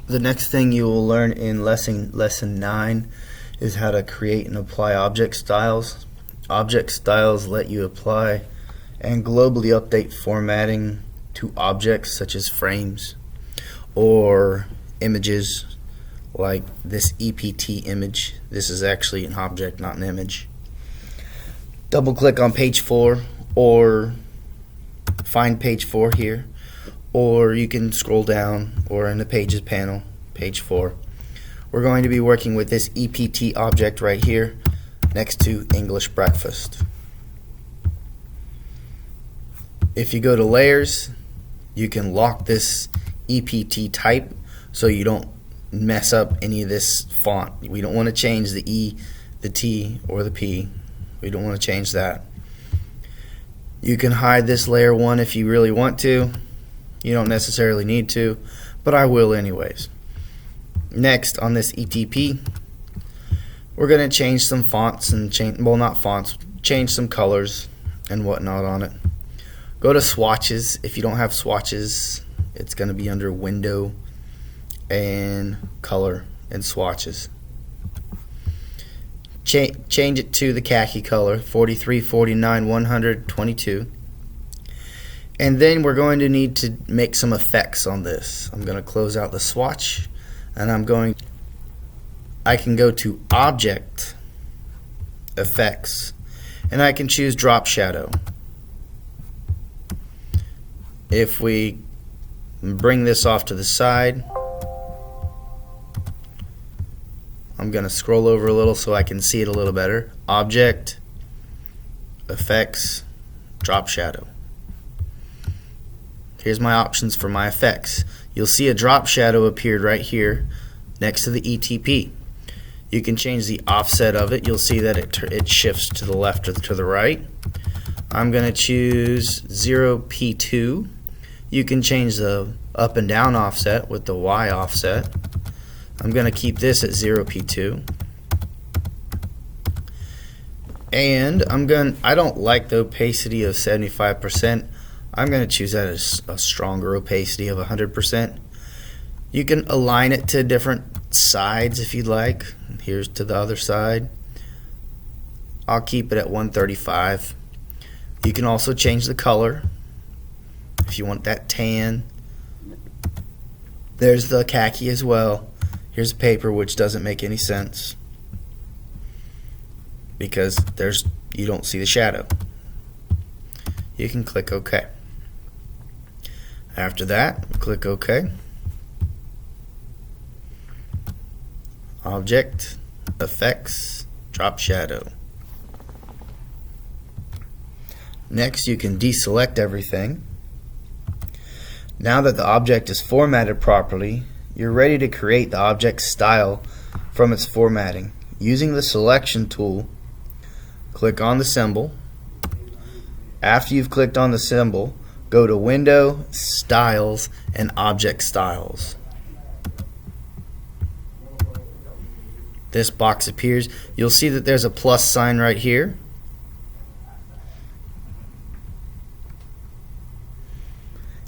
The next thing you will learn in lesson 9 is how to create and apply object styles. Object styles let you apply and globally update formatting to objects such as frames or images like this EPT image. This is actually an object, not an image. Double click on page 4 or find page 4 here, or you can scroll down or in the pages panel, page 4. We're going to be working with this EPT object right here next to English breakfast. If you go to layers, you can lock this EPT type so you don't mess up any of this font. We don't want to change the E, the T, or the P. We don't want to change that. You can hide this layer 1 if you really want to. You don't necessarily need to, but I will anyways. Next, on this ETP, we're going to change some fonts and change some colors and whatnot on it. Go to swatches. If you don't have swatches, it's going to be under window and color and swatches. Change it to the khaki color, 43, 49, 100, 22. And then we're going to need to make some effects on this. I'm going to close out the swatch, and I can go to Object, Effects, and I can choose Drop Shadow. If we bring this off to the side, I'm going to scroll over a little so I can see it a little better. Object, Effects, Drop Shadow. Here's my options for my effects. You'll see a drop shadow appeared right here next to the ETP. You can change the offset of it. You'll see that it shifts to the left or to the right. I'm going to choose 0p2. You can change the up and down offset with the Y offset. I'm going to keep this at 0p2. And I don't like the opacity of 75%. I'm going to choose that as a stronger opacity of 100%. You can align it to different sides if you'd like. Here's to the other side. I'll keep it at 135. You can also change the color if you want that tan. There's the khaki as well. Here's paper, which doesn't make any sense because you don't see the shadow. You can click OK. After that, click OK. Object, Effects, Drop Shadow. Next, you can deselect everything. Now that the object is formatted properly, you're ready to create the object style from its formatting. Using the selection tool, click on the symbol. After you've clicked on the symbol, go to Window, Styles, and Object Styles. This box appears. You'll see that there's a plus sign right here.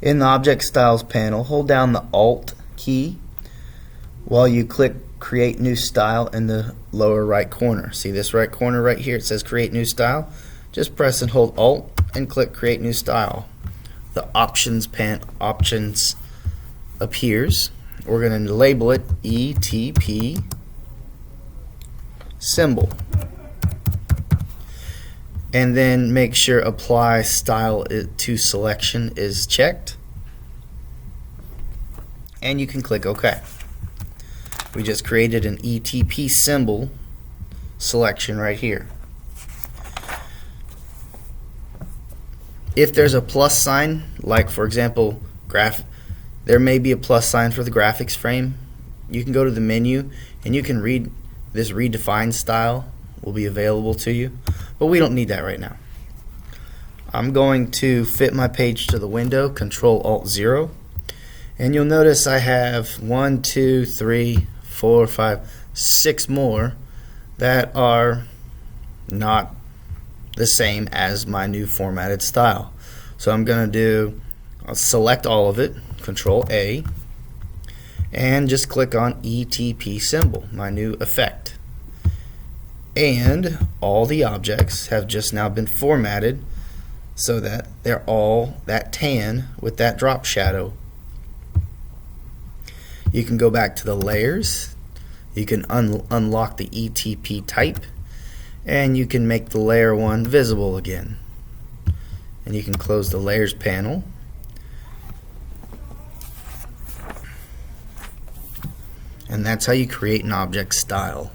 In the Object Styles panel, hold down the Alt key while you click Create New Style in the lower right corner. See this right corner right here? It says Create New Style. Just press and hold Alt and click Create New Style. The options appears. We're going to label it ETP symbol. And then make sure Apply Style to Selection is checked. And you can click OK. We just created an ETP symbol selection right here. If there's a plus sign, like for example, there may be a plus sign for the graphics frame, you can go to the menu and you can read this redefine style will be available to you, but we don't need that right now. I'm going to fit my page to the window, Control Alt 0, and you'll notice I have 1, 2, 3, 4, 5, 6 more that are not the same as my new formatted style. So I'm going to I'll select all of it, Control A, and just click on ETP symbol, my new effect. And all the objects have just now been formatted so that they're all that tan with that drop shadow. You can go back to the layers, you can unlock the ETP type, and you can make the layer 1 visible again. And you can close the layers panel. And that's how you create an object style.